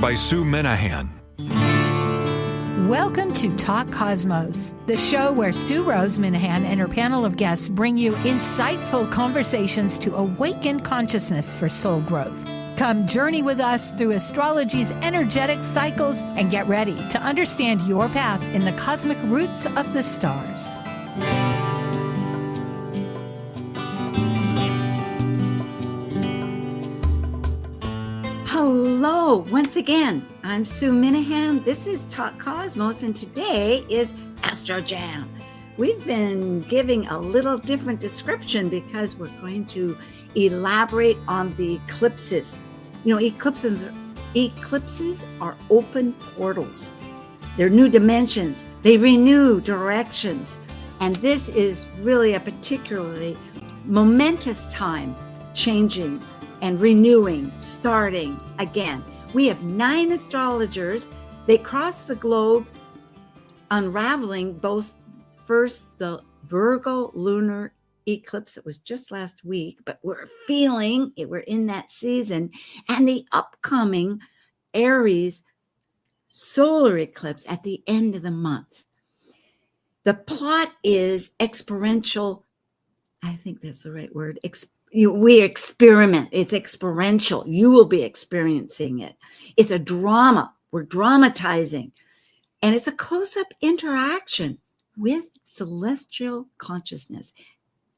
by Sue Minahan. Welcome to Talk Cosmos, the show where Sue Rose Minahan and her panel of guests bring you insightful conversations to awaken consciousness for soul growth. Come journey with us through astrology's energetic cycles and get ready to understand your path in the cosmic roots of the stars. Hello, once again, I'm Sue Minahan. This is Talk Cosmos, and today is Astrojam. We've been giving a little different description because we're going to elaborate on the eclipses. You know, eclipses are open portals. They're new dimensions. They renew directions. And this is really a particularly momentous time, changing and renewing, starting again. We have 9 astrologers. They cross the globe, unraveling both first the Virgo lunar eclipse. It was just last week, but we're feeling it. We're in that season, and the upcoming Aries solar eclipse at the end of the month. The plot is experiential. I think that's the right word. We experiment. It's experiential. You will be experiencing it. It's a drama. We're dramatizing. And it's a close-up interaction with celestial consciousness.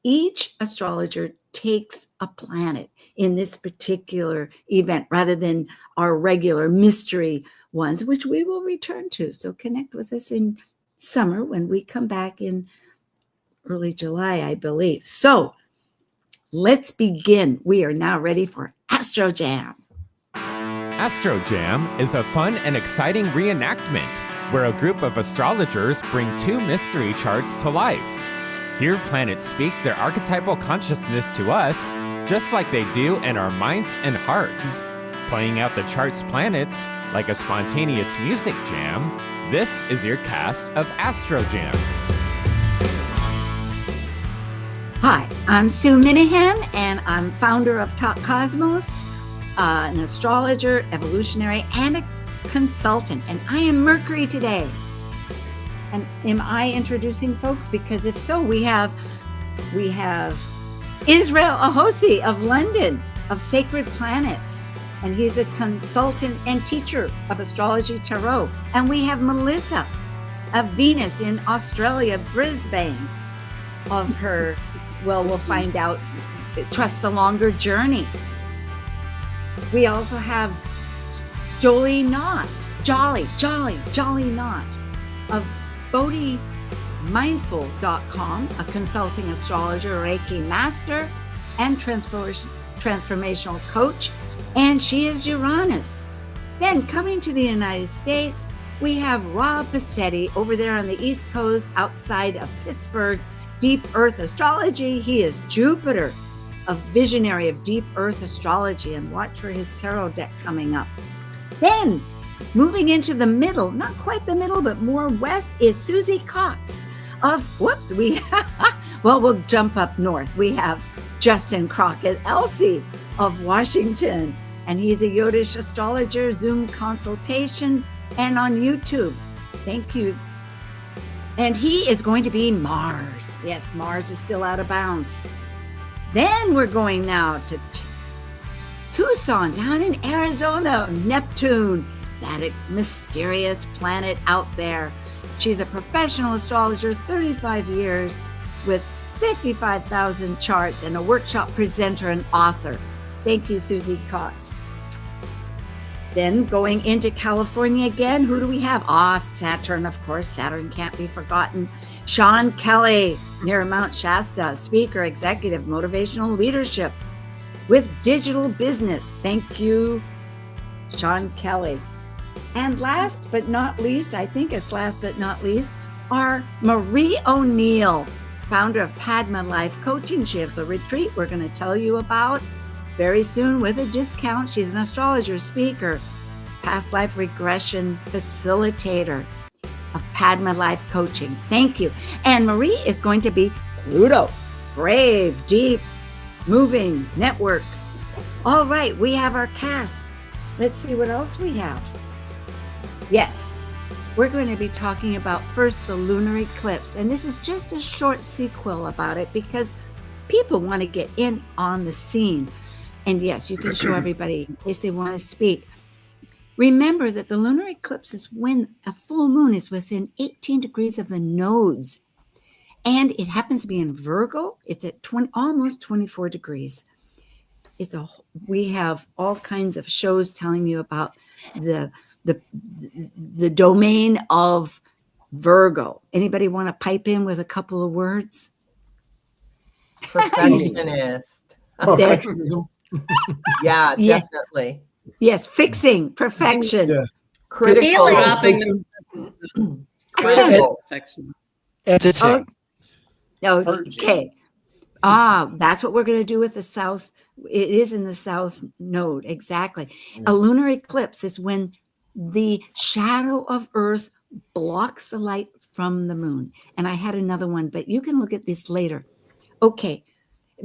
Each astrologer takes a planet in this particular event rather than our regular mystery ones, which we will return to. So connect with us in summer when we come back in early July, I believe. So let's begin. We are now ready for Astrojam. Astrojam is a fun and exciting reenactment where a group of astrologers bring 2 mystery charts to life. Here, planets speak their archetypal consciousness to us, just like they do in our minds and hearts. Playing out the chart's planets like a spontaneous music jam, this is your cast of Astrojam. Hi, I'm Sue Minahan, and I'm founder of Talk Cosmos, an astrologer, evolutionary, and a consultant. And I am Mercury today. And am I introducing folks? Because if so, we have IsraelAjose of London, of Sacred Planets. And he's a consultant and teacher of astrology tarot. And we have Melissa of Venus in Australia, Brisbane, of her, well, we'll find out, Trust the Longer Journey. We also have JoliKnott, JoliKnott of bodhimindful.com, a consulting astrologer, Reiki master, and transformational coach. And she is Uranus. Then coming to the United States, we have robertpacitti over there on the East Coast outside of Pittsburgh, Deep Earth Astrology. He is Jupiter, a visionary of Deep Earth Astrology, and watch for his tarot deck coming up. Then moving into the middle, not quite the middle, but more west, is Susie Cox of, we'll jump up north. We have justincrockettelzie of Washington, and he's a Yodish astrologer, Zoom consultation, and on YouTube. Thank you. And he is going to be Mars. Yes, Mars is still out of bounds. Then we're going now to Tucson, down in Arizona, Neptune, that mysterious planet out there. She's a professional astrologer, 35 years, with 55,000 charts, and a workshop presenter and author. Thank you, Susie Cox. Then going into California again, who do we have? Saturn, of course. Saturn can't be forgotten. Seankelley, near Mount Shasta, speaker, executive, motivational leadership with digital business. Thank you, Seankelley. And last but not least, are Marieoneill, founder of Padma Life Coaching. She has a retreat we're going to tell you about very soon with a discount. She's an astrologer, speaker, past life regression facilitator of Padma Life Coaching. Thank you. And Marie is going to be Pluto, brave, deep, moving networks. All right, we have our cast. Let's see what else we have. Yes, we're going to be talking about first the lunar eclipse. And this is just a short sequel about it because people want to get in on the scene. And yes, you can show everybody in case they want to speak. Remember that the lunar eclipse is when a full moon is within 18 degrees of the nodes. And it happens to be in Virgo. It's at almost 24 degrees. We have all kinds of shows telling you about the domain of Virgo. Anybody want to pipe in with a couple of words? Perfectionist. Perfectionism. Yeah, Yeah. definitely. Yes, fixing, perfection. Yeah. Critical. Critical. Perfection. Editing. Okay. That's what we're going to do with the south. It is in the south node. Exactly. A lunar eclipse is when the shadow of Earth blocks the light from the moon. And I had another one, but you can look at this later. Okay.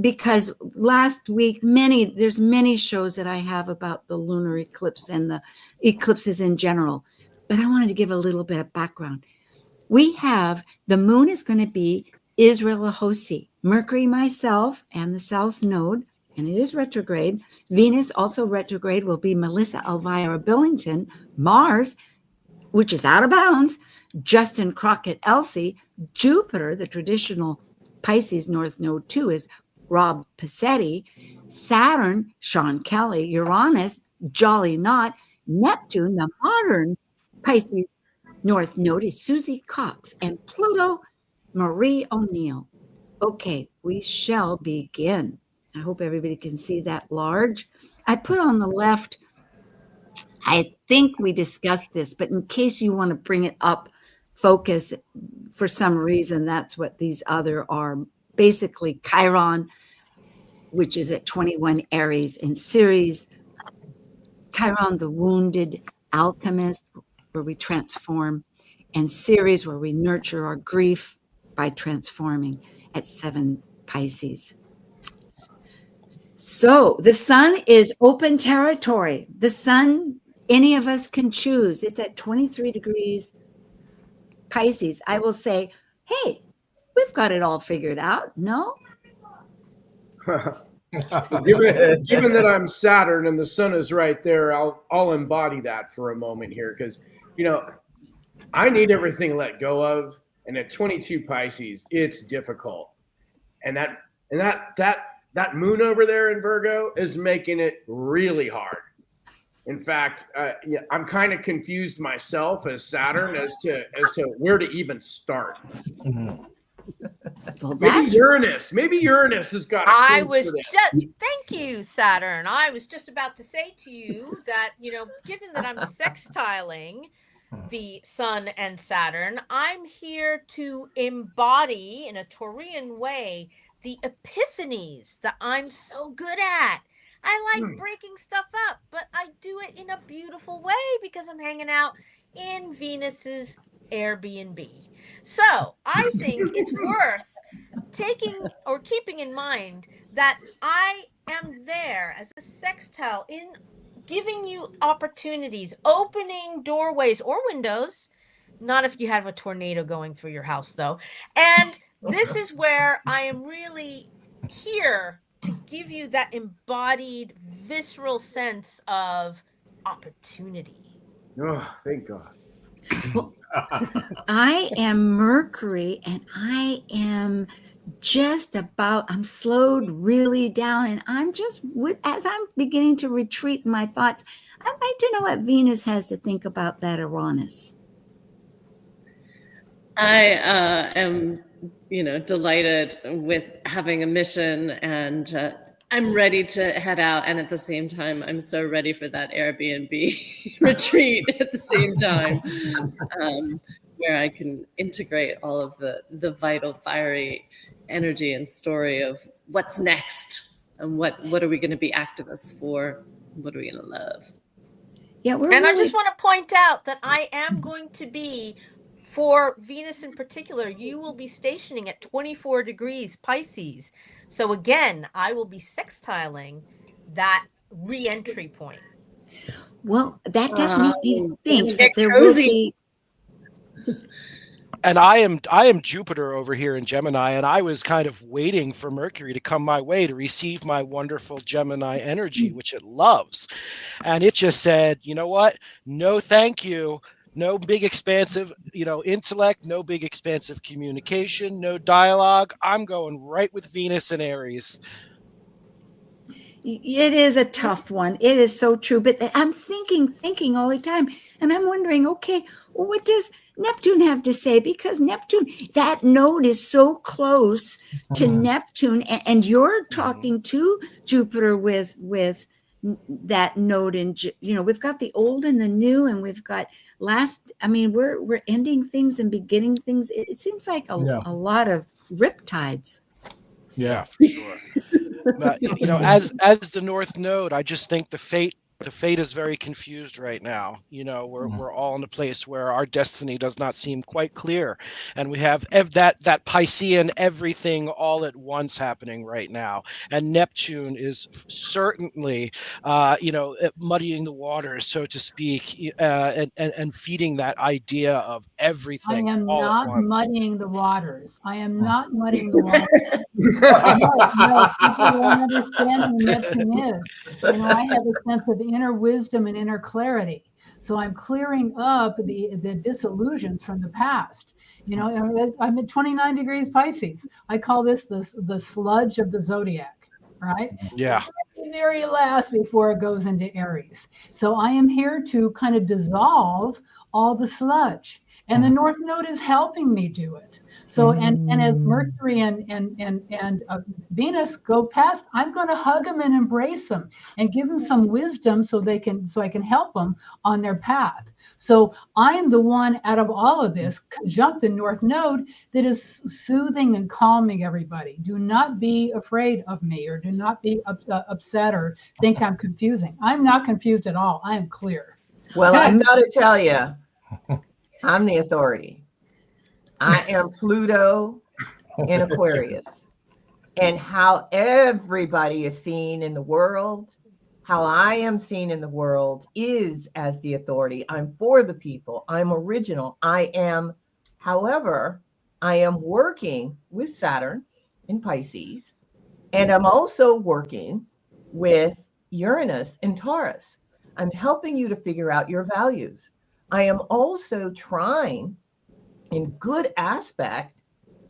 Because last week, there's many shows that I have about the lunar eclipse and the eclipses in general. But I wanted to give a little bit of background. We have the moon is going to be IsraelAjose, Mercury, myself, and the south node, and it is retrograde. Venus, also retrograde, will be melissaelvirabillington. Mars, which is out of bounds, justincrockettelzie. Jupiter, the traditional Pisces North Node 2, is robertpacitti. Saturn, seankelley. Uranus, JoliKnott. Neptune, the modern Pisces North Node, is Susie Cox. And Pluto, Marieoneill. Okay, we shall begin. I hope everybody can see that large. I put on the left, I think we discussed this, but in case you want to bring it up, focus for some reason, that's what these other are. Basically, Chiron, which is at 21 Aries, in Ceres, Chiron, the wounded alchemist, where we transform, and Ceres, where we nurture our grief by transforming, at 7 Pisces. So the sun is open territory. The sun, any of us can choose. It's at 23 degrees Pisces. I will say, hey, we've got it all figured out. No? Given that I'm Saturn and the sun is right there, I'll embody that for a moment here because, I need everything let go of, and at 22 Pisces, it's difficult, and that moon over there in Virgo is making it really hard. In fact, I'm kind of confused myself as Saturn as to where to even start. Well, Maybe Uranus has got. Thank you, Saturn. I was just about to say to you that, given that I'm sextiling the sun and Saturn, I'm here to embody in a Taurian way the epiphanies that I'm so good at. I like breaking stuff up, but I do it in a beautiful way because I'm hanging out in Venus's Airbnb. So I think it's worth taking or keeping in mind that I am there as a sextile in giving you opportunities, opening doorways or windows. Not if you have a tornado going through your house, though. And this is where I am really here to give you that embodied, visceral sense of opportunity. Oh, thank God. Well, I am Mercury, and I am I'm slowed really down, and I'm just, as I'm beginning to retreat in my thoughts, I'd like to know what Venus has to think about that Uranus. I am, delighted with having a mission, and I'm ready to head out. And at the same time, I'm so ready for that Airbnb retreat at the same time, where I can integrate all of the vital, fiery energy and story of what's next and what are we going to be activists for? What are we going to love? Yeah, I just want to point out that I am going to be, for Venus in particular, you will be stationing at 24 degrees Pisces. So again, I will be sextiling that re-entry point. Well, that does make me think get that there will cozy. be. And I am Jupiter over here in Gemini, and I was kind of waiting for Mercury to come my way to receive my wonderful Gemini energy, which it loves. And it just said, you know what? No, thank you. No big expansive, intellect, no big expansive communication, no dialogue. I'm going right with Venus and Aries. It is a tough one. It is so true. But I'm thinking all the time. And I'm wondering, okay, well, what does Neptune have to say? Because Neptune, that node is so close to Neptune. And you're talking to Jupiter with that node. And, we've got the old and the new, and we've got we're ending things and beginning things. It seems like a lot of riptides. Yeah, for sure. But, as the North Node, I just think the fate is very confused right now. We're all in a place where our destiny does not seem quite clear, and we have that Piscean everything all at once happening right now. And Neptune is certainly, muddying the waters, so to speak, and feeding that idea of everything. I am all not at once. muddying the waters. I am not muddying the waters. No, people don't understand who Neptune is. I have a sense of inner wisdom and inner clarity. So I'm clearing up the disillusions from the past. I'm at 29 degrees Pisces. I call this the sludge of the zodiac, right? Yeah. The very last before it goes into Aries. So I am here to kind of dissolve all the sludge. And the North Node is helping me do it. So, and as Mercury and Venus go past, I'm going to hug them and embrace them and give them some wisdom so I can help them on their path. So I am the one out of all of this conjunct the North Node that is soothing and calming everybody. Do not be afraid of me, or do not be upset or think I'm confusing. I'm not confused at all. I am clear. Well, I'm going to tell you, I'm the authority. I am Pluto in Aquarius. And how everybody is seen in the world, how I am seen in the world is as the authority. I'm for the people. I'm original. However, I am working with Saturn in Pisces, and I'm also working with Uranus in Taurus. I'm helping you to figure out your values. I am also trying, in good aspect,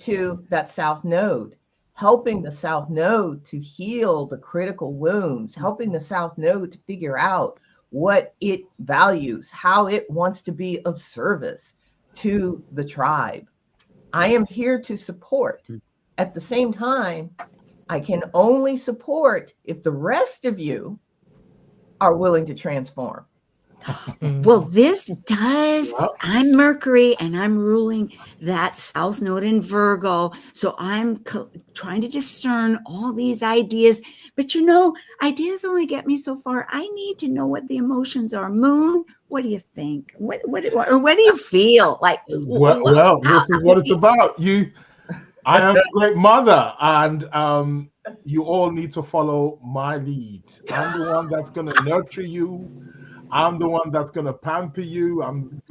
to that South Node, helping the South Node to heal the critical wounds, helping the South Node to figure out what it values, how it wants to be of service to the tribe. I am here to support. At the same time, I can only support if the rest of you are willing to transform. Well, this does. I'm Mercury, and I'm ruling that South Node in Virgo. So I'm trying to discern all these ideas. But ideas only get me so far. I need to know what the emotions are. Moon, what do you think? What do you feel? Like, well, this is what it's about. I am a great mother, and you all need to follow my lead. I'm the one that's going to nurture you. I'm the one that's going to pamper you. I'm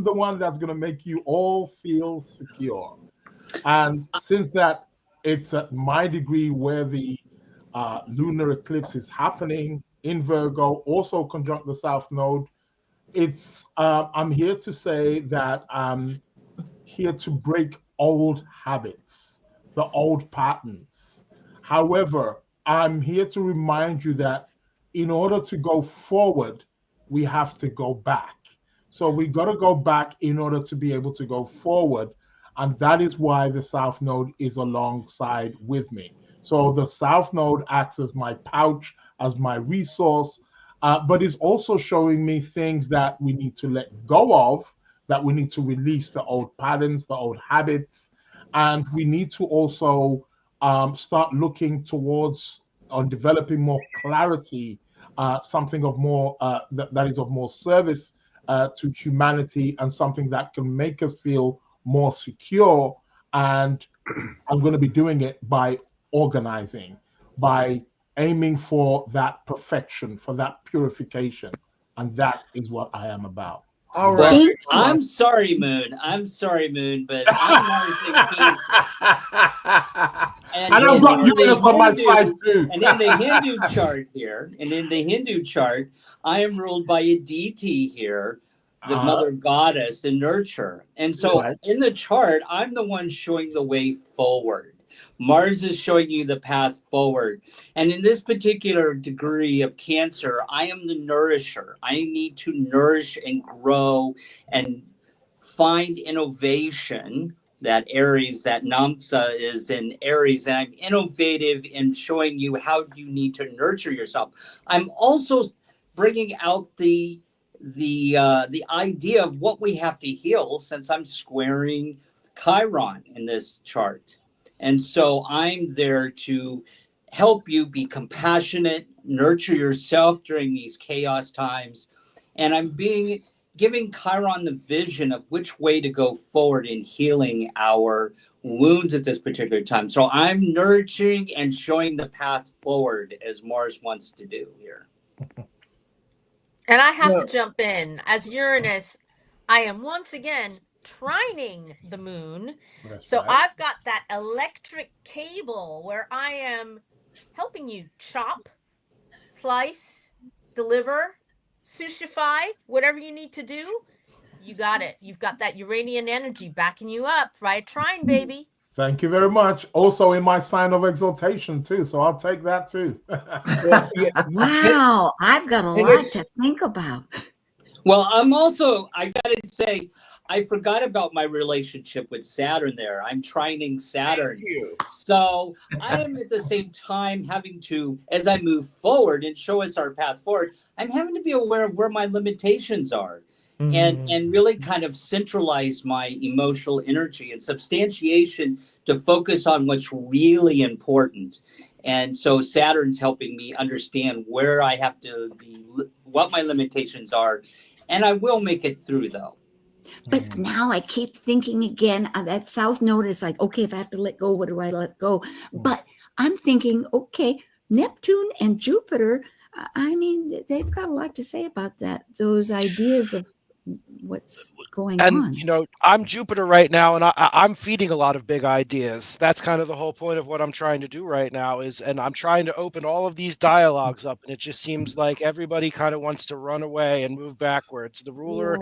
the one that's going to make you all feel secure. And since that it's at my degree where the lunar eclipse is happening in Virgo, also conjunct the South Node, I'm here to say that I'm here to break old habits, the old patterns. However, I'm here to remind you that in order to go forward, we have to go back. So we got to go back in order to be able to go forward. And that is why the South Node is alongside with me. So the South Node acts as my pouch, as my resource, but is also showing me things that we need to let go of, that we need to release the old patterns, the old habits. And we need to also start looking towards on developing more clarity, something of more that is of more service to humanity, and something that can make us feel more secure. And I'm going to be doing it by organizing, by aiming for that perfection, for that purification. And that is what I am about. All Well, right. I'm sorry, Moon. I'm sorry, Moon, but I'm Mars in Cancer. And I've got Uranus on my side too. And in the Hindu chart here, I am ruled by a deity here, the mother goddess and nurture. And so in the chart, I'm the one showing the way forward. Mars is showing you the path forward. And in this particular degree of Cancer, I am the nourisher. I need to nourish and grow and find innovation. That Aries, that Namsa is in Aries, and I'm innovative in showing you how you need to nurture yourself. I'm also bringing out the idea of what we have to heal, since I'm squaring Chiron in this chart. And so I'm there to help you be compassionate, nurture yourself during these chaos times. And I'm giving Chiron the vision of which way to go forward in healing our wounds at this particular time. So I'm nurturing and showing the path forward as Mars wants to do here. And I have to jump in. As Uranus, I am once again trining the moon. So I've got that electric cable where I am helping you chop, slice, deliver, sushify, whatever you need to do. You got it. You've got that Uranian energy backing you up, right? Trine, baby. Thank you very much. Also in my sign of exaltation too, so I'll take that too. Wow, I've got a lot to think about. Well, I gotta say, I forgot about my relationship with Saturn there. I'm trining Saturn. So I am at the same time having to, as I move forward and show us our path forward, I'm having to be aware of where my limitations are. And really kind of centralize my emotional energy and substantiation to focus on what's really important. And so Saturn's helping me understand where I have to be, what my limitations are. And I will make it through, though. But now I keep thinking again, that South Node is like, okay, if I have to let go, what do I let go? But I'm thinking, okay, Neptune and Jupiter, I mean, they've got a lot to say about that, those ideas of what's going on. And, you know, I'm Jupiter right now, and I'm feeding a lot of big ideas. That's kind of the whole point of what I'm trying to do right now and I'm trying to open all of these dialogues up, and it just seems like everybody kind of wants to run away and move backwards. The ruler,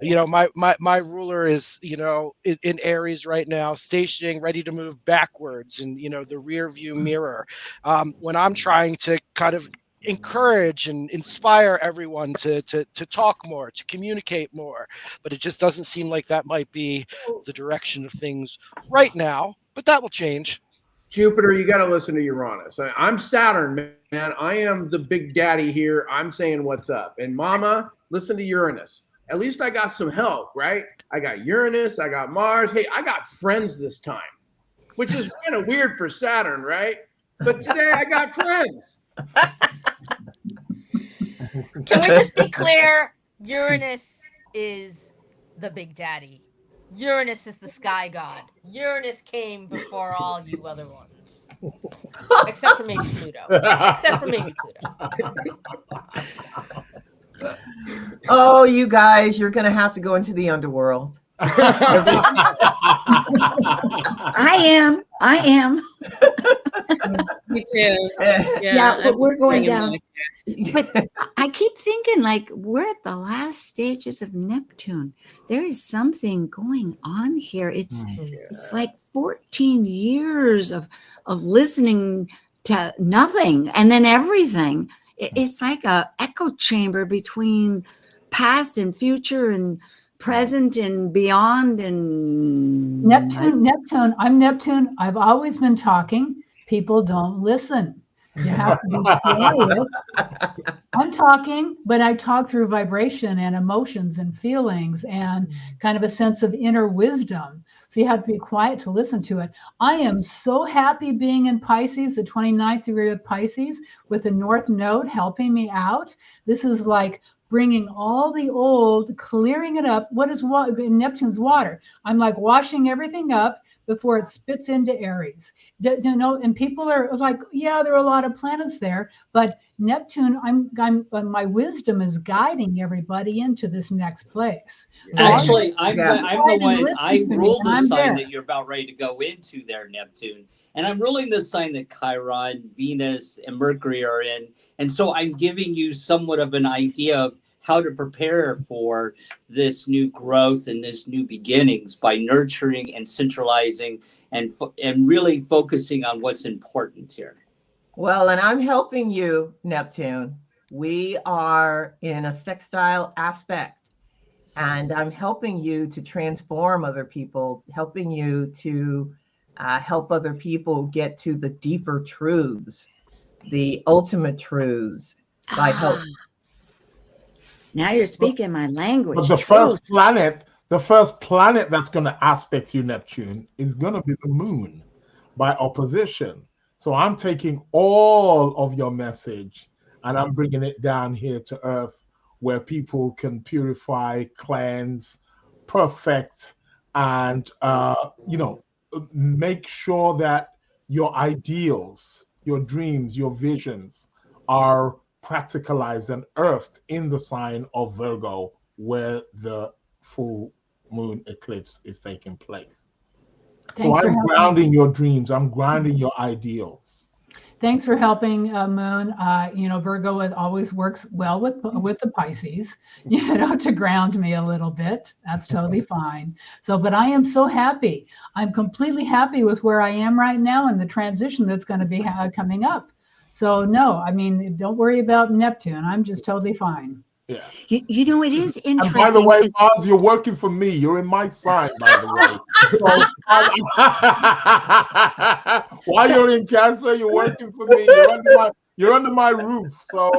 you know, my ruler is, you know, in Aries right now, stationing, ready to move backwards, and, you know, the rear view mirror. When I'm trying to kind of encourage and inspire everyone to talk more, to communicate more, but it just doesn't seem like that might be the direction of things right now, but that will change. Jupiter, you got to listen to Uranus. I'm Saturn, man. I am the big daddy here. I'm saying what's up. And Mama, listen to Uranus. At least I got some help, right? I got Uranus, I got Mars. Hey, I got friends this time, which is kind of weird for Saturn, right? But today I got friends. Can we just be clear? Uranus is the big daddy. Uranus is the sky god. Uranus came before all you other ones. Except for maybe Pluto. Oh, you guys, you're going to have to go into the underworld. I am. Me too. Yeah, but we're going down. But I keep thinking, like, we're at the last stages of Neptune. There is something going on here. It's like 14 years of listening to nothing and then everything. It's like a echo chamber between past and future and present and beyond. And Neptune. I'm Neptune. I've always been talking. People don't listen. You have to be quiet. I'm talking, but I talk through vibration and emotions and feelings and kind of a sense of inner wisdom. So you have to be quiet to listen to it. I am so happy being in Pisces, the 29th degree of Pisces, with the North Node helping me out. This is like bringing all the old, clearing it up. What is Neptune's water? I'm like washing everything up, before it spits into Aries. And people are like, yeah, there are a lot of planets there, but Neptune, my wisdom is guiding everybody into this next place. So actually, I'm the one. I rule the sign there. that you're about ready to go into there, Neptune, and I'm ruling the sign that Chiron, Venus, and Mercury are in, and so I'm giving you somewhat of an idea of how to prepare for this new growth and this new beginnings by nurturing and centralizing and really focusing on what's important here. Well, and I'm helping you, Neptune. We are in a sextile aspect, and I'm helping you to transform other people, helping you to help other people get to the deeper truths, the ultimate truths by help. Now you're speaking my language. But the first planet that's going to aspect you, Neptune, is going to be the moon by opposition. So I'm taking all of your message and I'm bringing it down here to Earth, where people can purify, cleanse, perfect, and make sure that your ideals, your dreams, your visions are practicalized and earthed in the sign of Virgo, where the full moon eclipse is taking place. So I'm grounding your dreams. I'm grounding your ideals. Thanks for helping, Moon. Virgo always works well with the Pisces, to ground me a little bit. That's totally fine. But I am so happy. I'm completely happy with where I am right now and the transition that's going to be coming up. So no, don't worry about Neptune. I'm just totally fine. Yeah. It is interesting. And by the way, Oz, you're working for me. You're in my sign, by the way. While you're in Cancer, you're working for me. You're under my roof. So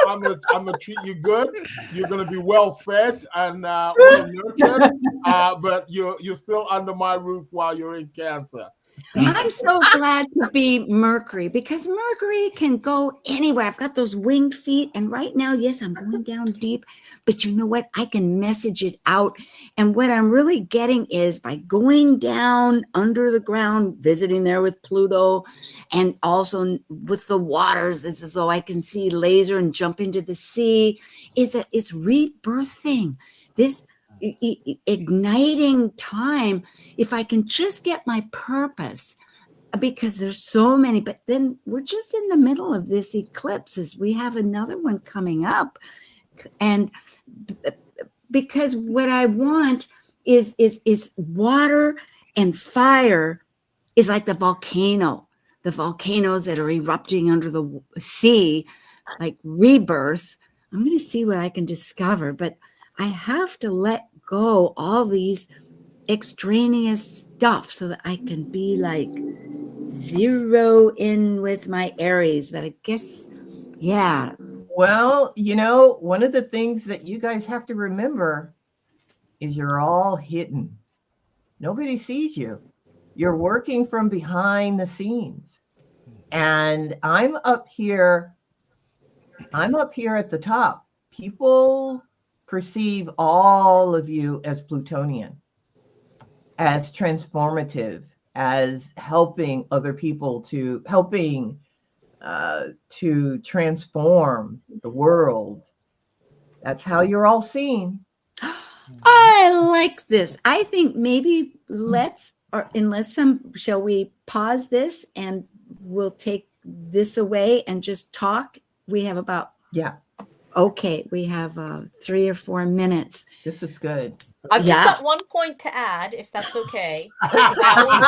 I'm gonna treat you good. You're gonna be well fed and well nurtured. But you're still under my roof while you're in Cancer. I'm so glad to be Mercury, because Mercury can go anywhere. I've got those winged feet. And right now, yes, I'm going down deep. But you know what? I can message it out. And what I'm really getting is by going down under the ground, visiting there with Pluto, and also with the waters, it's as though I can see laser and jump into the sea, is that it's rebirthing this igniting time. If I can just get my purpose, because there's so many, but then we're just in the middle of this eclipse as we have another one coming up. And because what I want is water and fire is like the volcanoes that are erupting under the sea, like rebirth. I'm going to see what I can discover, but I have to let go all these extraneous stuff so that I can be like zero in with my Aries. But I guess, yeah. Well, one of the things that you guys have to remember is you're all hidden. Nobody sees you. You're working from behind the scenes. And I'm up here at the top. People perceive all of you as Plutonian, as transformative, as helping other people to transform the world. That's how you're all seen. I like this. I think maybe shall we pause this and we'll take this away and just talk? We have about, okay, we have 3 or 4 minutes. This is good. I've just got one point to add, if that's okay. Because I always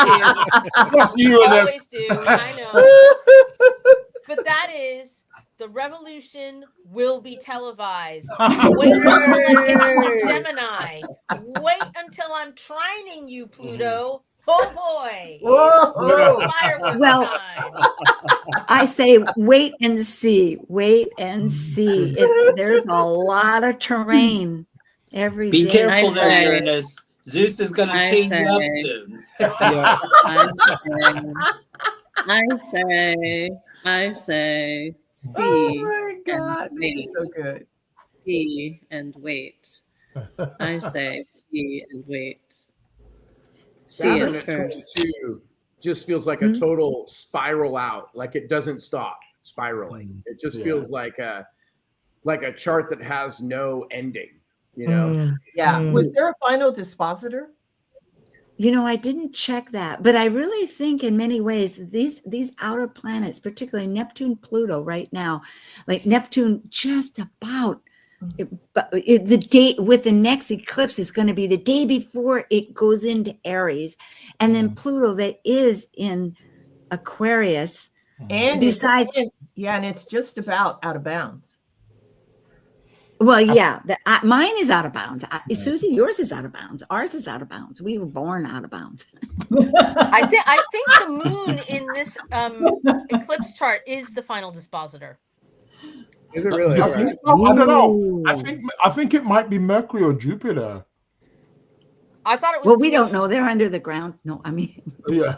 do. Always do. I know. But that is, the revolution will be televised. Wait until I get into Gemini. Wait until I'm trining you, Pluto. Oh boy. Well, I say wait and see. Wait and see. There's a lot of terrain every day. Be careful there, Uranus. Zeus is going to change you up soon. I say, see. Oh my God, this is so good. See and wait. I say, see and wait. see Saturn it at first. 22 just feels like a total spiral out, like it doesn't stop spiraling. It just feels like a chart that has no ending, you know? Yeah. Was there a final dispositor? You know, I didn't check that, but I really think in many ways these outer planets, particularly Neptune, Pluto right now, like Neptune just about the day with the next eclipse is going to be the day before it goes into Aries, and then Pluto that is in Aquarius. And besides, and it's just about out of bounds. well, yeah, mine is out of bounds. Susie, yours is out of bounds. Ours is out of bounds. We were born out of bounds. I think the moon in this eclipse chart is the final dispositor. Is it really? I think so. I don't know. I think it might be Mercury or Jupiter. I thought it was. Well, we don't know. They're under the ground. No, I mean, yeah.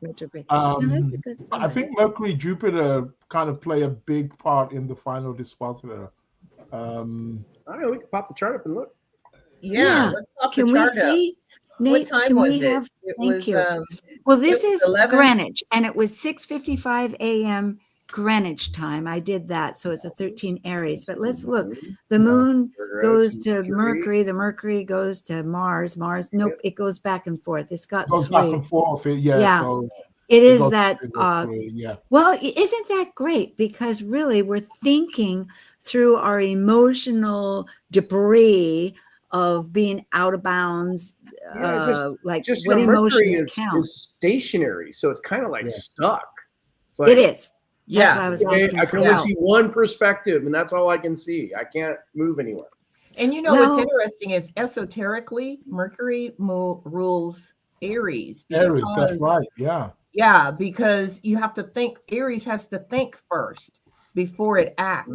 retrograde. I think Mercury, Jupiter kind of play a big part in the final dispositor. I don't know. We can pop the chart up and look. Yeah. Let's pop Can the we chart see? up. Nate, What time can was we it? have? It Thank was, you. Well, this it was is 11? Greenwich, and it was 6:55 a.m. Greenwich time. I did that, so it's a 13 Aries. But let's look. The moon goes to Mercury. The Mercury goes to Mars. Mars. Nope, it goes back and forth. It's got Goes three. back and forth. Yeah. So it is goes that. Well, isn't that great? Because really, we're thinking through our emotional debris of being out of bounds. Like just what Mercury emotions count. is stationary, so it's kind of like stuck. It's It is. Yeah. That's why I was asking I can only see one perspective, and that's all I can see. I can't move anywhere. And you know what's interesting is esoterically, Mercury rules Aries. Aries, that's right. Yeah. Yeah, because you have to think. Aries has to think first before it acts.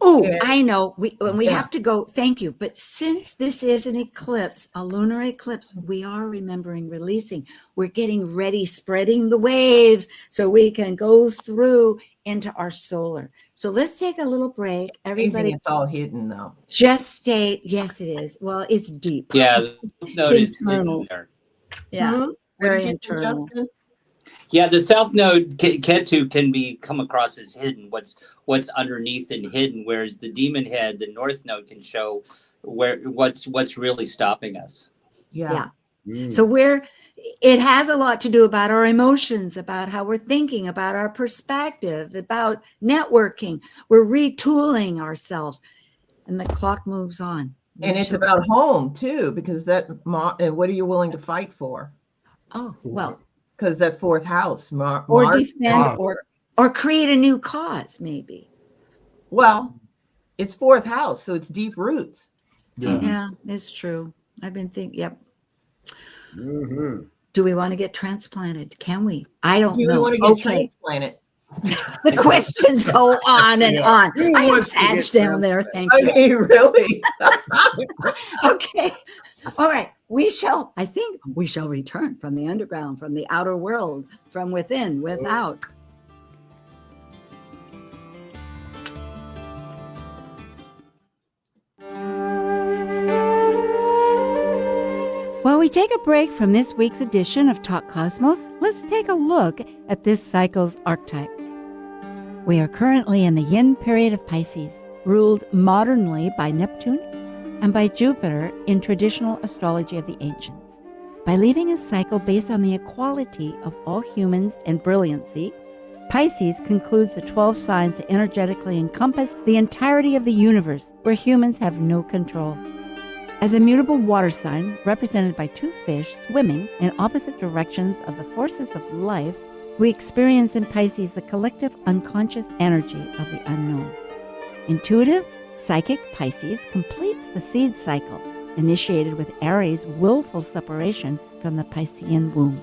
Oh, I know. We have to go. Thank you. But since this is an eclipse, a lunar eclipse, we are remembering releasing. We're getting ready, spreading the waves so we can go through into our solar. So let's take a little break. Everybody, it's all hidden though. Just stay. Yes, it is. Well, it's deep. Yeah, it's internal. Yeah, very internal. Yeah, the south node Ketu can come across as hidden. What's underneath and hidden, whereas the demon head, the north node, can show what's really stopping us. Yeah. So it has a lot to do about our emotions, about how we're thinking, about our perspective, about networking. We're retooling ourselves, and the clock moves on. And it's about home too, because what are you willing to fight for? Oh, well. Because that fourth house, or defend, or create a new cause, maybe. Well, it's fourth house, so it's deep roots. Yeah, it's true. I've been thinking. Yep. Do we want to get transplanted? Can we? I don't know. Do we want to get transplanted? The questions go on and on. I am Sag down there. Thank you. Okay, really? Okay. All right. I think we shall return from the underground, from the outer world, from within, without. While we take a break from this week's edition of Talk Cosmos, let's take a look at this cycle's archetype. We are currently in the yin period of Pisces, ruled modernly by Neptune and by Jupiter in traditional astrology of the ancients. By leaving a cycle based on the equality of all humans and brilliancy, Pisces concludes the 12 signs that energetically encompass the entirety of the universe, where humans have no control. As a mutable water sign represented by two fish swimming in opposite directions of the forces of life, we experience in Pisces the collective unconscious energy of the unknown. Intuitive, psychic Pisces completes the seed cycle, initiated with Aries' willful separation from the Piscean womb.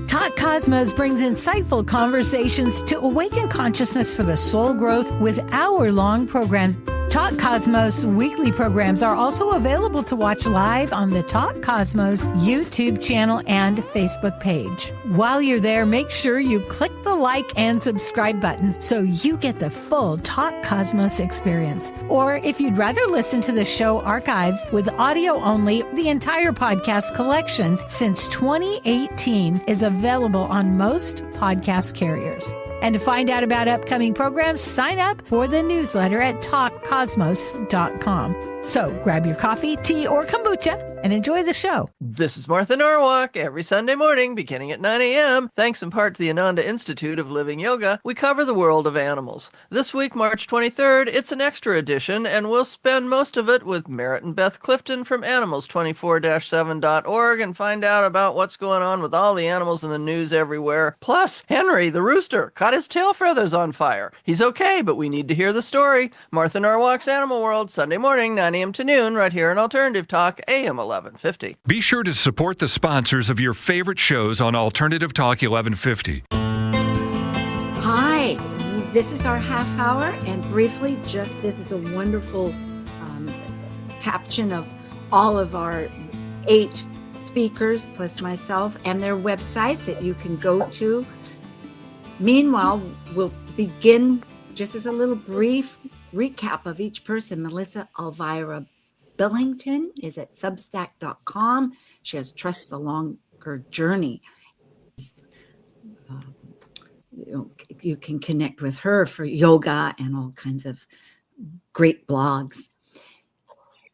Talk Cosmos brings insightful conversations to awaken consciousness for the soul growth with hour-long programs Talk Cosmos weekly programs are also available to watch live on the Talk Cosmos YouTube channel and Facebook page. While you're there, make sure you click the like and subscribe buttons so you get the full Talk Cosmos experience. Or if you'd rather listen to the show archives with audio only, the entire podcast collection since 2018 is available on most podcast carriers. And to find out about upcoming programs, sign up for the newsletter at talkcosmos.com. So grab your coffee, tea, or kombucha and enjoy the show. This is Martha Norwalk. Every Sunday morning, beginning at 9 a.m., thanks in part to the Ananda Institute of Living Yoga, we cover the world of animals. This week, March 23rd, it's an extra edition, and we'll spend most of it with Merritt and Beth Clifton from animals24-7.org and find out about what's going on with all the animals in the news everywhere. Plus, Henry, the rooster, caught his tail feathers on fire. He's okay, but we need to hear the story. Martha Norwalk's Animal World, Sunday morning, 9 a.m. to noon, right here on Alternative Talk, AM 1150. Be sure to support the sponsors of your favorite shows on Alternative Talk 1150. Hi, this is our half hour, and briefly, this is a wonderful caption of all of our 8 speakers plus myself and their websites that you can go to. Meanwhile, we'll begin just as a little brief recap of each person. melissaelvirabillington is at substack.com. She has Trust the Longer Journey. You can connect with her for yoga and all kinds of great blogs.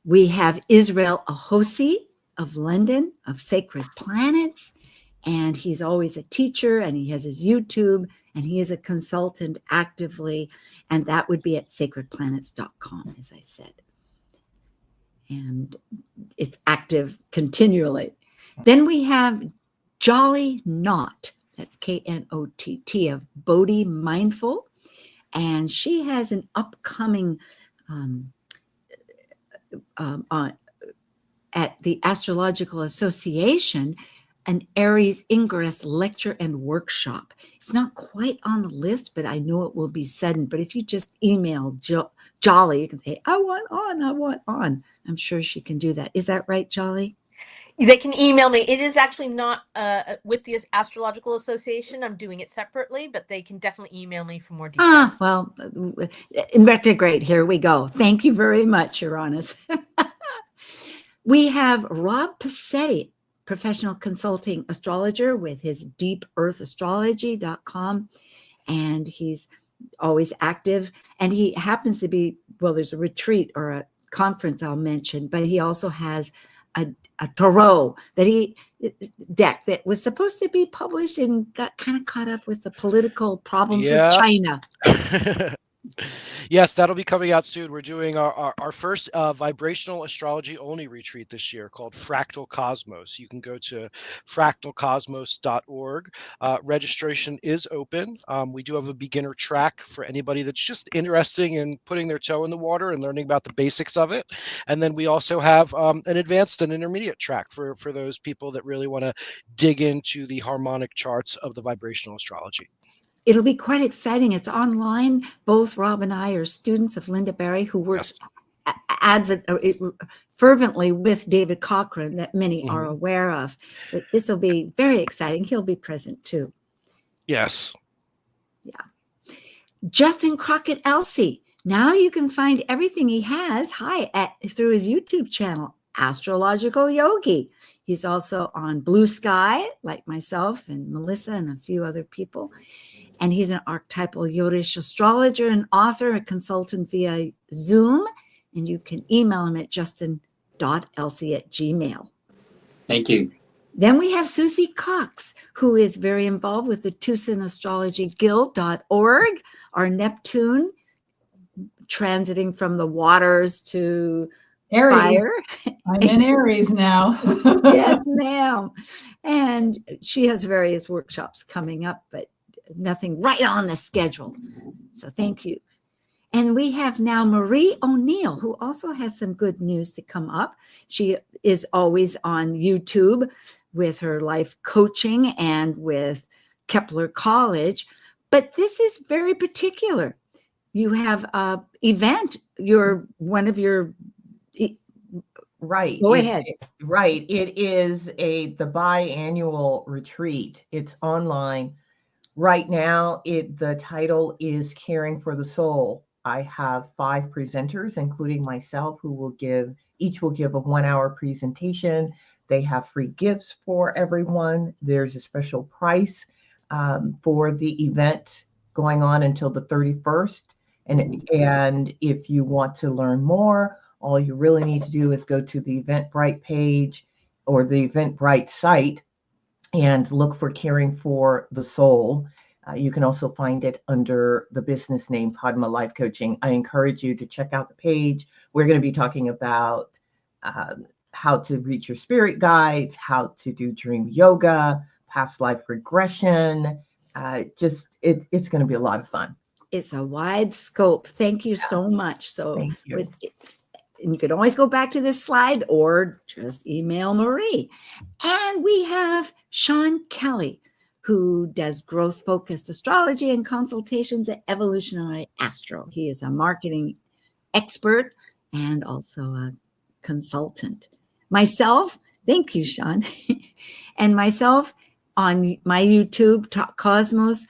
We have IsraelAjose of London, of Sacred Planets, and he's always a teacher, and he has his YouTube, and he is a consultant actively, and that would be at sacredplanets.com, as I said. And it's active continually. Then we have JoliKnott, that's KNOTT, of Bodhi Mindful, and she has an upcoming at the Astrological Association, an Aries Ingress lecture and workshop. It's not quite on the list, but I know it will be sudden. But if you just email Jolly, you can say, I want on. I'm sure she can do that. Is that right, Jolly? They can email me. It is actually not with the Astrological Association. I'm doing it separately, but they can definitely email me for more details. Well, in retrograde, here we go. Thank you very much, Uranus. We have robertpacitti, professional consulting astrologer with his deepearthastrology.com. And he's always active. And he happens to be, there's a retreat or a conference I'll mention, but he also has a tarot deck that was supposed to be published and got kind of caught up with the political problems with China. Yes, that'll be coming out soon. We're doing our first vibrational astrology only retreat this year called Fractal Cosmos. You can go to fractalcosmos.org. Registration is open. We do have a beginner track for anybody that's just interested in putting their toe in the water and learning about the basics of it. And then we also have an advanced and intermediate track for those people that really want to dig into the harmonic charts of the vibrational astrology. It'll be quite exciting. It's online. Both Rob and I are students of Linda Barry, who works fervently with David Cochran, that many are aware of. But this will be very exciting. He'll be present too. Yes. Yeah. justincrockettelzie. Now you can find everything he has through his YouTube channel, AstrologicalYogi. He's also on Blue Sky, like myself and Melissa and a few other people. And he's an archetypal Yorish astrologer and author, a consultant via Zoom. And you can email him at justin.elsie@gmail.com. Thank you. Then we have Susie Cox, who is very involved with the Tucson Astrology Guild.org, our Neptune, transiting from the waters to Aries. fire. I'm in Aries now. Yes, ma'am. And she has various workshops coming up, but nothing right on the schedule. So thank you. And we have now Marieoneill, who also has some good news to come up. She is always on YouTube with her life coaching and with Kepler College. But this is very particular. you have a event. You're one of your. Right. Go ahead. Right. It is the biannual retreat. It's online. Right now, the title is Caring for the Soul. I have 5 presenters, including myself, who each will give a 1-hour presentation. They have free gifts for everyone. There's a special price for the event going on until the 31st. And if you want to learn more, all you really need to do is go to the Eventbrite page or the Eventbrite site and look for Caring for the Soul. You can also find it under the business name Padma Life Coaching. I encourage you to check out the page. We're going to be talking about how to reach your spirit guides, how to do dream yoga, past life regression. It's going to be a lot of fun. It's a wide scope. Thank you so much. So Thank you. And you can always go back to this slide or just email Marie. And we have Seankelley, who does growth-focused astrology and consultations at Evolutionary Astro. He is a marketing expert and also a consultant. Myself, thank you, Sean, and myself on my YouTube, Talk Cosmos.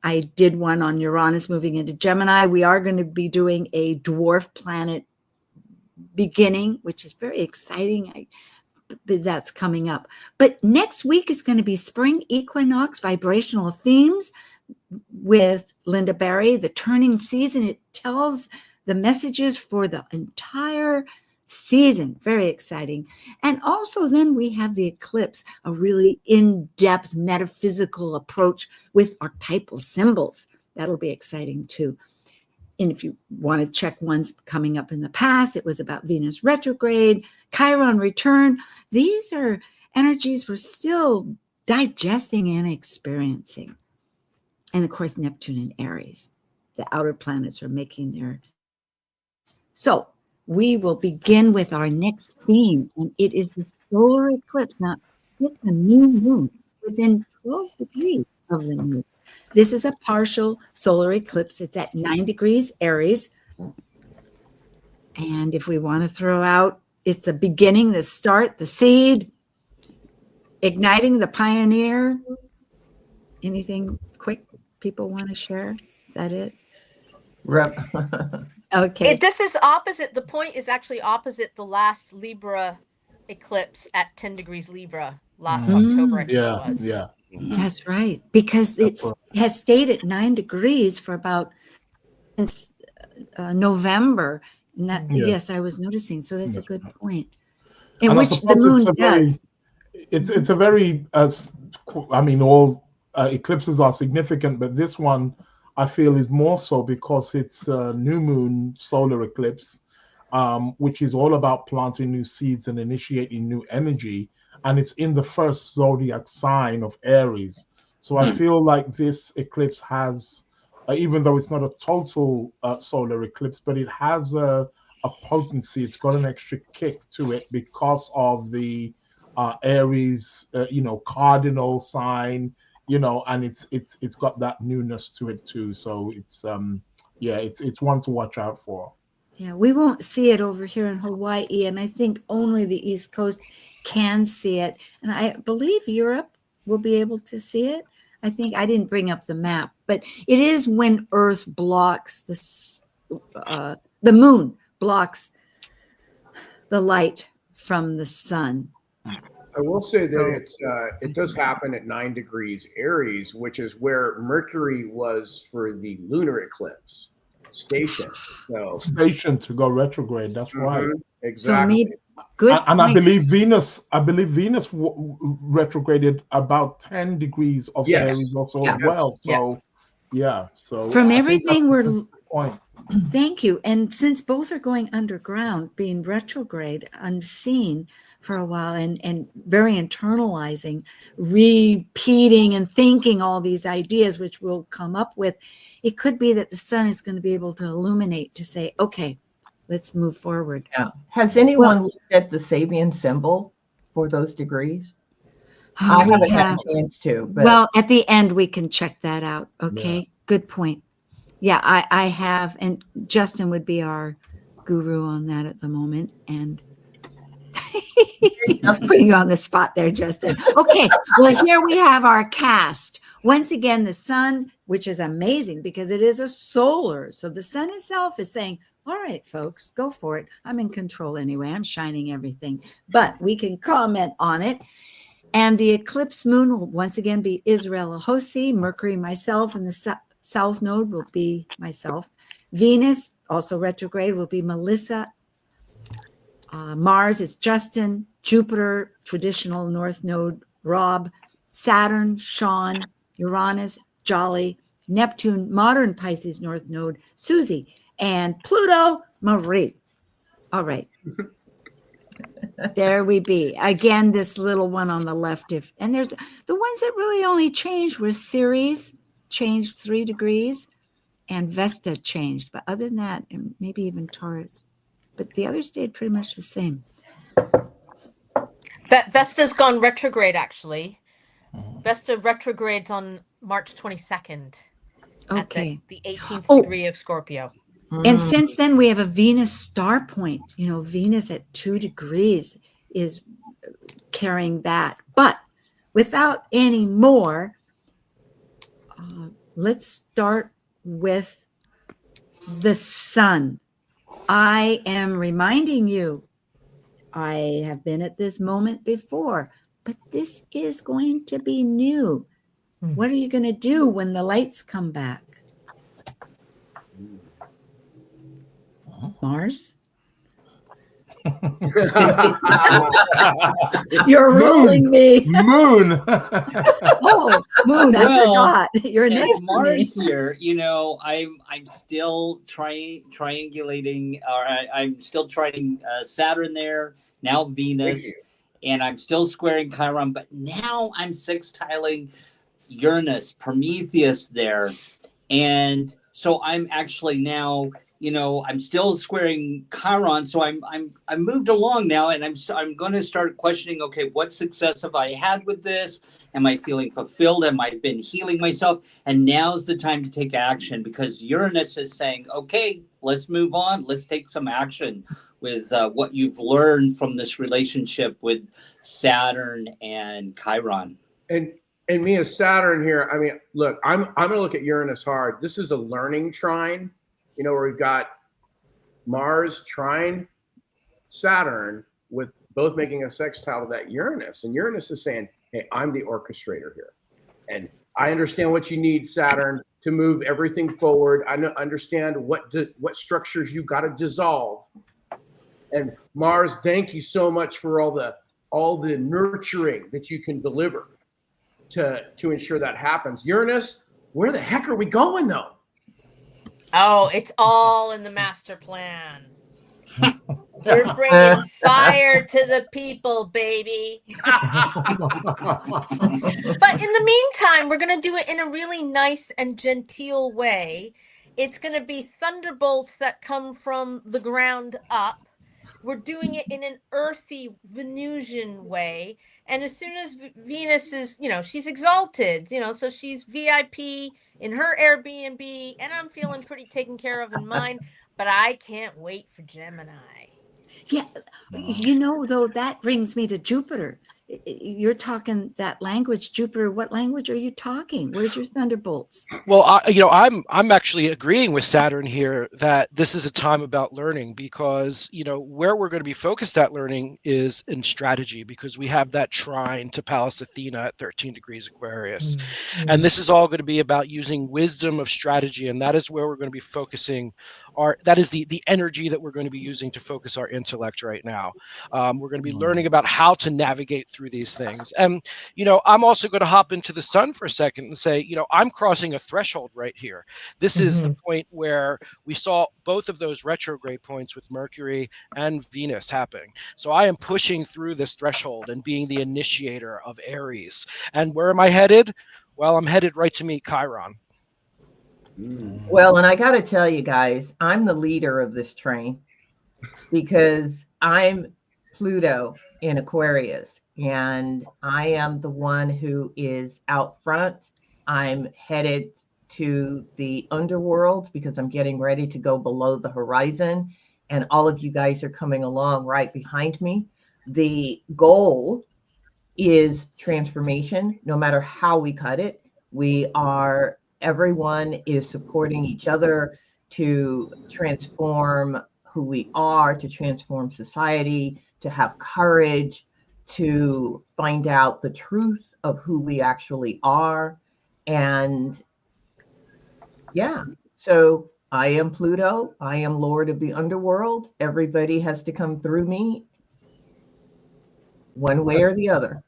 I did one on Uranus moving into Gemini. We are going to be doing a dwarf planet beginning, which is very exciting. That's coming up. But next week is going to be spring equinox vibrational themes with Linda Barry, the turning season. It tells the messages for the entire season. Very exciting. And also then we have the eclipse, a really in-depth metaphysical approach with archetypal symbols. That'll be exciting too. And if you want to check ones coming up in the past, it was about Venus retrograde, Chiron return. These are energies we're still digesting and experiencing. And of course, Neptune and Aries. The outer planets are making their... So we will begin with our next theme, and it is the solar eclipse. Now, it's a new moon within 12 degrees of the moon. This is a partial solar eclipse. It's at 9 degrees Aries. And if we want to throw out, it's the beginning, the start, the seed, igniting the pioneer. Anything quick people want to share? Is that it? Okay. This is opposite. The point is actually opposite the last Libra eclipse at 10 degrees Libra last October, I think it was. Yeah. That's right. Because it has stayed at 9 degrees for about since November. And that, yes, I was noticing. So that's a good point. In which the moon does. It's a very, I mean, all eclipses are significant, but this one I feel is more so because it's a new moon solar eclipse, which is all about planting new seeds and initiating new energy. And it's in the first zodiac sign of Aries. So I feel like this eclipse has, even though it's not a total solar eclipse, but it has a potency. It's got an extra kick to it because of the Aries, cardinal sign, and it's got that newness to it too. So it's one to watch out for. Yeah, we won't see it over here in Hawaii, and I think only the East Coast can see it. And I believe Europe will be able to see it. I think I didn't bring up the map, but it is when Earth blocks the moon blocks the light from the sun. I will say that it does happen at 9 degrees Aries, which is where Mercury was for the lunar eclipse station. So station to go retrograde. That's right. Exactly. Good. And I believe Venus retrograded about 10 degrees of Aries also as well. So so from everything we're point. Thank you. And since both are going underground, being retrograde, unseen for a while, and very internalizing, repeating and thinking all these ideas, which we'll come up with, it could be that the sun is going to be able to illuminate to say, okay, let's move forward. Yeah. Has anyone looked at the Sabian symbol for those degrees? I haven't had a chance to. But... Well, at the end, we can check that out. Okay. Yeah. Good point. Yeah, I have, and Justin would be our guru on that at the moment. And putting you on the spot there, Justin. Okay, well, here we have our cast. Once again, the sun, which is amazing because it is a solar. So the sun itself is saying, all right, folks, go for it. I'm in control anyway. I'm shining everything, but we can comment on it. And the eclipse moon will once again be IsraelAjose, Mercury, myself, and the south node will be myself. Venus, also retrograde, will be Melissa. Mars is Justin. Jupiter, traditional north node, Rob. Saturn, Sean. Uranus, Jolly. Neptune, modern Pisces north node, Susie. And Pluto, Marie. All right. There we be. Again, this little one on the left. And there's the ones that really only changed were Ceres, changed 3 degrees, and Vesta changed. But other than that, and maybe even Taurus. But the others stayed pretty much the same. Vesta's gone retrograde, actually. Vesta retrogrades on March 22nd. Okay. At the 18th degree of Scorpio. And since then, we have a Venus star point. You know, Venus at 2 degrees is carrying that. But without any more, let's start with the sun. I am reminding you, I have been at this moment before, but this is going to be new. What are you going to do when the lights come back? Mars? You're ruling me. Moon. Oh, moon. I forgot. You're next Mars here. You know, I'm still triangulating. I'm still trying Saturn there. Now Venus, and I'm still squaring Chiron. But now I'm sextiling Uranus, Prometheus there, and so I'm actually now. You know, I'm still squaring Chiron, so I'm moved along now, and I'm going to start questioning. Okay, what success have I had with this? Am I feeling fulfilled? Am I been healing myself? And now's the time to take action because Uranus is saying, okay, let's move on. Let's take some action with what you've learned from this relationship with Saturn and Chiron. And me as Saturn here, I mean, look, I'm going to look at Uranus hard. This is a learning trine. You know, where we've got Mars trine Saturn with both making a sextile to that Uranus. And Uranus is saying, hey, I'm the orchestrator here. And I understand what you need, Saturn, to move everything forward. I understand what structures you got to dissolve. And Mars, thank you so much for all the nurturing that you can deliver to ensure that happens. Uranus, where the heck are we going, though? Oh, it's all in the master plan. We're bringing fire to the people, baby. But in the meantime, we're going to do it in a really nice and genteel way. It's going to be thunderbolts that come from the ground up. We're doing it in an earthy Venusian way. And as soon as Venus is, you know, she's exalted, you know, so she's VIP in her Airbnb, and I'm feeling pretty taken care of in mine, but I can't wait for Gemini. Yeah, you know, though, that brings me to Jupiter. You're talking that language, Jupiter. What language are you talking? Where's your thunderbolts? Well, I'm actually agreeing with Saturn here that this is a time about learning because, you know, where we're going to be focused at learning is in strategy because we have that trine to Pallas Athena at 13 degrees Aquarius. Mm-hmm. And this is all going to be about using wisdom of strategy. And that is where we're going to be focusing that is the energy that we're going to be using to focus our intellect right now. We're going to be learning about how to navigate through these things. And, you know, I'm also going to hop into the sun for a second and say, you know, I'm crossing a threshold right here. This is the point where we saw both of those retrograde points with Mercury and Venus happening. So I am pushing through this threshold and being the initiator of Aries. And where am I headed? Well, I'm headed right to meet Chiron. Well, and I got to tell you guys, I'm the leader of this train because I'm Pluto in Aquarius, and I am the one who is out front. I'm headed to the underworld because I'm getting ready to go below the horizon, and all of you guys are coming along right behind me. The goal is transformation, no matter how we cut it. Everyone is supporting each other to transform who we are, to transform society, to have courage, to find out the truth of who we actually are. And yeah, so I am Pluto. I am Lord of the Underworld. Everybody has to come through me one way or the other.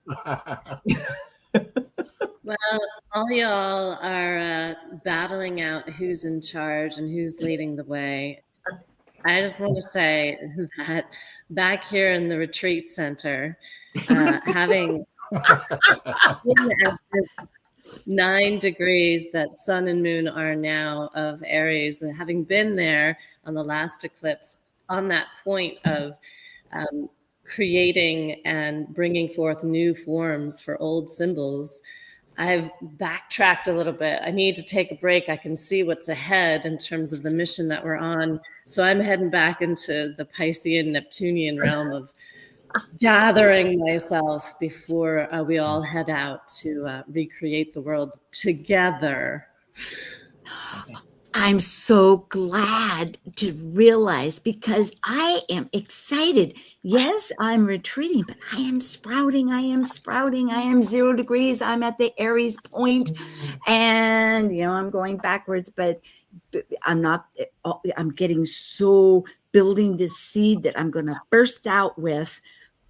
Well, all y'all are battling out who's in charge and who's leading the way. I just want to say that back here in the retreat center, having 9 degrees that sun and moon are now of Aries, and having been there on the last eclipse on that point of creating and bringing forth new forms for old symbols, I've backtracked a little bit. I need to take a break. I can see what's ahead in terms of the mission that we're on. So I'm heading back into the Piscean Neptunian realm of gathering myself before we all head out to recreate the world together. I'm so glad to realize, because I am excited. Yes, I'm retreating, but I am sprouting. I am 0 degrees. I'm at the Aries point, and I'm going backwards, but I'm not. I'm getting so building this seed that I'm going to burst out with,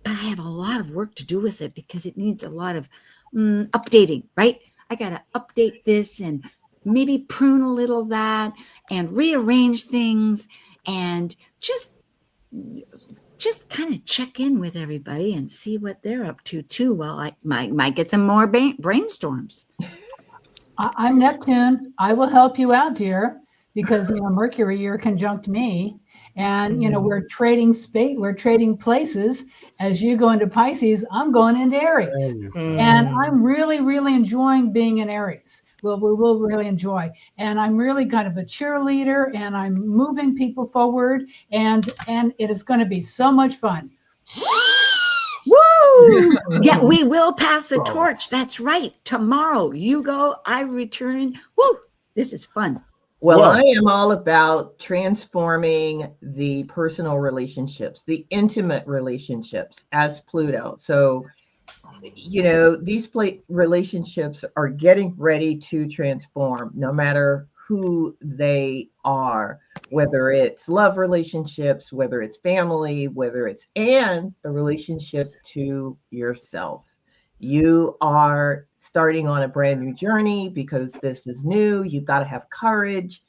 but I have a lot of work to do with it because it needs a lot of updating, right? I got to update this and maybe prune a little of that and rearrange things and just kind of check in with everybody and see what they're up to too. Well, I might get some more brainstorms. I'm Neptune. I will help you out, dear, because Mercury, you're conjunct me, and we're trading space, we're trading places. As you go into Pisces, I'm going into Aries, and I'm really, really enjoying being in Aries. We will really enjoy, and I'm really kind of a cheerleader, and I'm moving people forward, and it is going to be so much fun. Woo! Yeah, we will pass the torch. That's right. Tomorrow you go, I return. Woo! This is fun. Well, I am all about transforming the personal relationships, the intimate relationships as Pluto. So, these relationships are getting ready to transform no matter who they are, whether it's love relationships, whether it's family, and the relationship to yourself. You are starting on a brand new journey because this is new. You've got to have courage,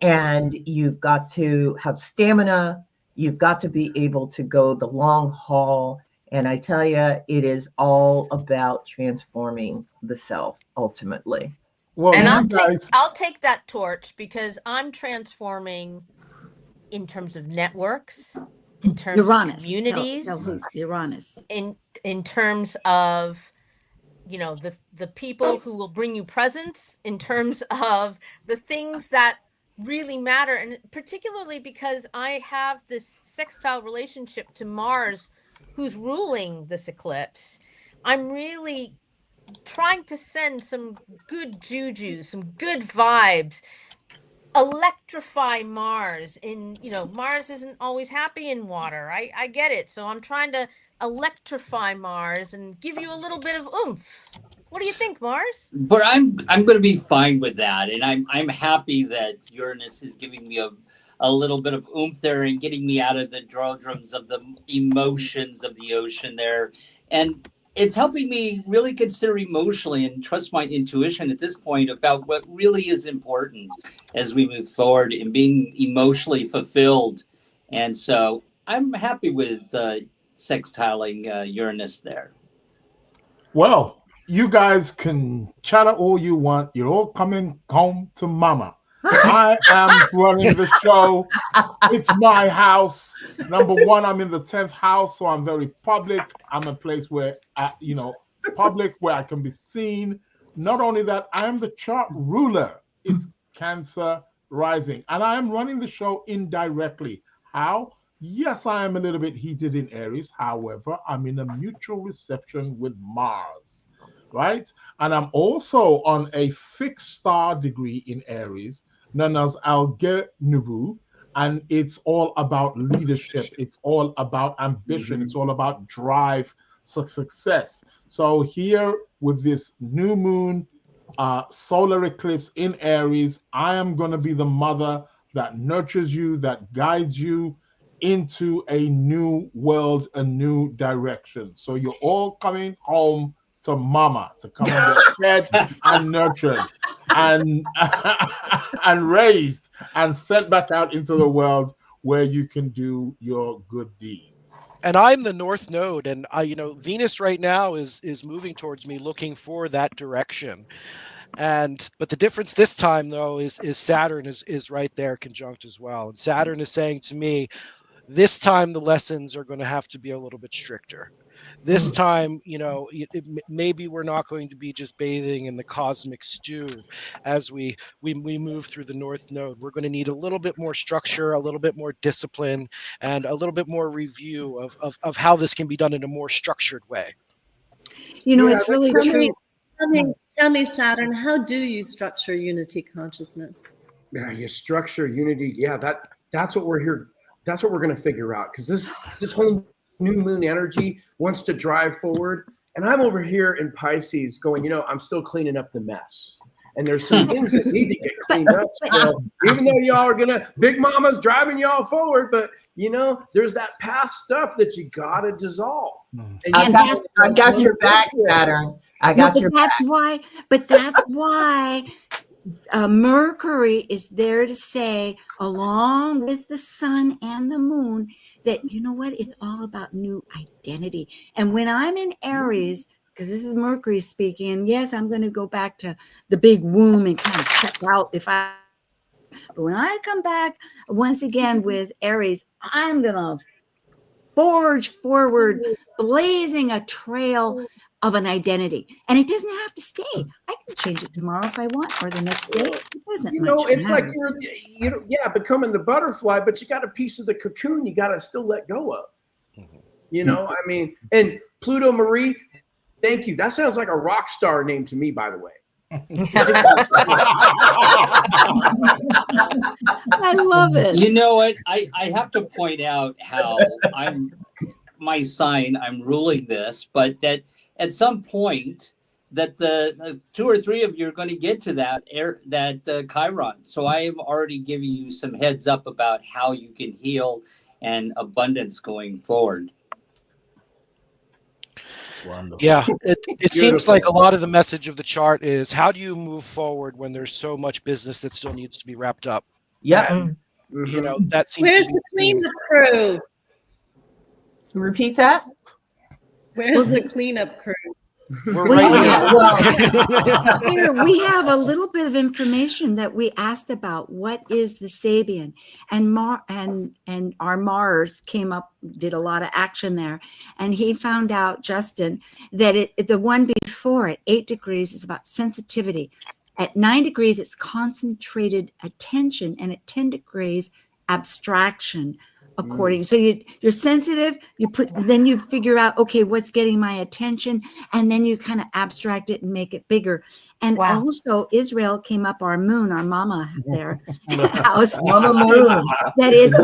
and you've got to have stamina. You've got to be able to go the long haul. And I tell you, it is all about transforming the self ultimately. Well, and I'll take that torch because I'm transforming in terms of networks, in terms of communities, Uranus. In terms of the people who will bring you presents, in terms of the things that really matter, and particularly because I have this sextile relationship to Mars, who's ruling this eclipse. I'm really trying to send some good juju, some good vibes, electrify Mars. Mars isn't always happy in water. I get it. So I'm trying to electrify Mars and give you a little bit of oomph. What do you think, Mars? But I'm going to be fine with that, and I'm happy that Uranus is giving me a little bit of oomph there and getting me out of the doldrums of the emotions of the ocean there, and it's helping me really consider emotionally and trust my intuition at this point about what really is important as we move forward in being emotionally fulfilled. And so I'm happy with sextiling Uranus there. Well, you guys can chatter all you want. You're all coming home to mama. I am running the show. It's my house. Number one, I'm in the 10th house, so I'm very public. I'm a place where, public, where I can be seen. Not only that, I am the chart ruler. It's Cancer rising. And I am running the show indirectly. How? Yes, I am a little bit heated in Aries. However, I'm in a mutual reception with Mars, right? And I'm also on a fixed star degree in Aries, known as Alge Nubu. And it's all about leadership. It's all about ambition. It's all about drive, success. So here with this new moon, solar eclipse in Aries, I am going to be the mother that nurtures you, that guides you into a new world, a new direction. So you're all coming home to mama to come and get fed and nurtured and and raised and sent back out into the world where you can do your good deeds. And I'm the North Node, and Venus right now is moving towards me, looking for that direction. But the difference this time, though, is Saturn is right there conjunct as well. And Saturn is saying to me, this time the lessons are going to have to be a little bit stricter. This time, maybe we're not going to be just bathing in the cosmic stew as we move through the North Node. We're going to need a little bit more structure, a little bit more discipline, and a little bit more review of how this can be done in a more structured way. It's really true. Tell me, Saturn, how do you structure unity consciousness? Yeah, you structure unity. Yeah, that's what we're here. That's what we're going to figure out, because this whole new moon energy wants to drive forward. And I'm over here in Pisces going, I'm still cleaning up the mess. And there's some things that need to get cleaned up still, even though y'all are Big Mama's driving y'all forward. But, there's that past stuff that you got to dissolve. I got your back, Saturn. I got your back. That's why Mercury is there to say, along with the sun and the moon, that, it's all about new identity. And when I'm in Aries, because this is Mercury speaking, and yes, I'm going to go back to the big womb and kind of check out but when I come back once again with Aries, I'm going to forge forward, blazing a trail of an identity. And it doesn't have to stay. I can change it tomorrow if I want, or the next day. It doesn't it's matter. Like you're becoming the butterfly, but you got a piece of the cocoon you got to still let go of. And Pluto Marie, thank you. That sounds like a rock star name to me, by the way. I love it. You know what? I have to point out how my sign, I'm ruling this, but that at some point that the 2 or 3 of you are going to get to that Chiron. So I am already giving you some heads up about how you can heal and abundance going forward. Wonderful. Yeah, it seems like a lot of the message of the chart is, how do you move forward when there's so much business that still needs to be wrapped up? Yeah. That seems Where's the cleanup crew? Repeat that. Where's the cleanup crew? We're right here. Here, we have a little bit of information that we asked about. What is the Sabian? And our Mars came up, did a lot of action there, and he found out, Justin, that the one before it, 8 degrees, is about sensitivity. At 9 degrees, it's concentrated attention, and at 10 degrees, abstraction. According, so you're sensitive. Then you figure out, okay, what's getting my attention, and then you kind of abstract it and make it bigger. And also, Israel came up our moon, our mama there, house, Mama Moon. That is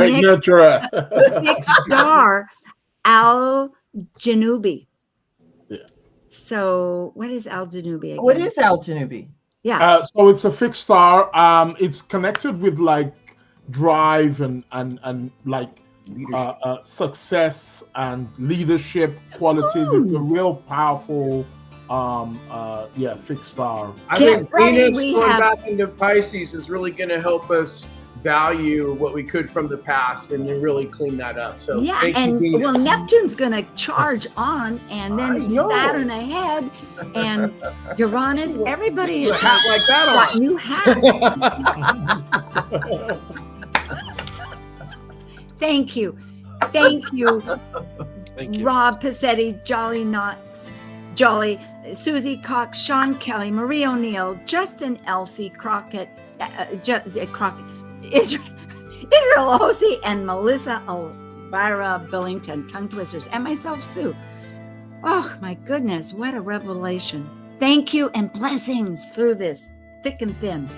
fixed star, Al Janubi. Yeah. So, what is Al Janubi again? What is Al Janubi? Yeah. So it's a fixed star. It's connected with like drive and like success and leadership qualities. It's a real powerful fixed star. I think Venus going back into Pisces is really going to help us value what we could from the past and then really clean that up. So Neptune's going to charge on, and then Saturn ahead, and Uranus. Everybody is like that got new hats. Thank you. Thank you. Rob Pacetti, JoliKnott, Jolly, Susie Cox, Sean Kelly, Marieoneill, Justin Elsie Crockett, IsraelAjose and melissaelvirabillington, tongue twisters, and myself, Sue. Oh my goodness, what a revelation. Thank you and blessings through this thick and thin.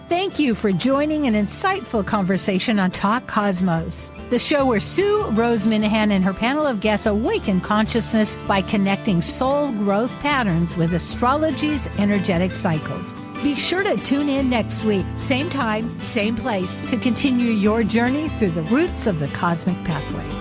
Thank you for joining an insightful conversation on Talk Cosmos, the show where Sue Rose Minahan and her panel of guests awaken consciousness by connecting soul growth patterns with astrology's energetic cycles. Be sure to tune in next week, same time, same place, to continue your journey through the roots of the cosmic pathway.